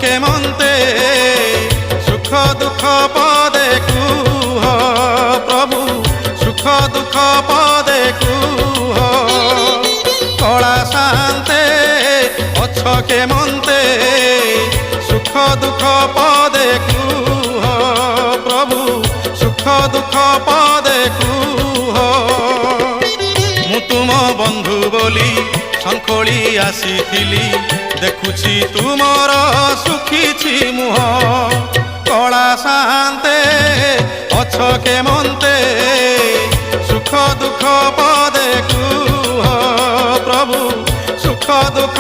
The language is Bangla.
কে মন্তে সুখ দুঃখ পদে কুহ প্রভু সুখ দুঃখ পদে কুহ কলা শান্তে অছ কে মন্তে সুখ দুঃখ পদে কুহ প্রভু সুখ দুঃখ পদে কুহ মু তুম বন্ধু বলি শঙ্খোলি আসিছিলি দেখুছি তুমর সুখিছি মুহ কলা শান্তে অছ কে মন্তে সুখ দুঃখ পদে কুহ প্রভু সুখ দুঃখ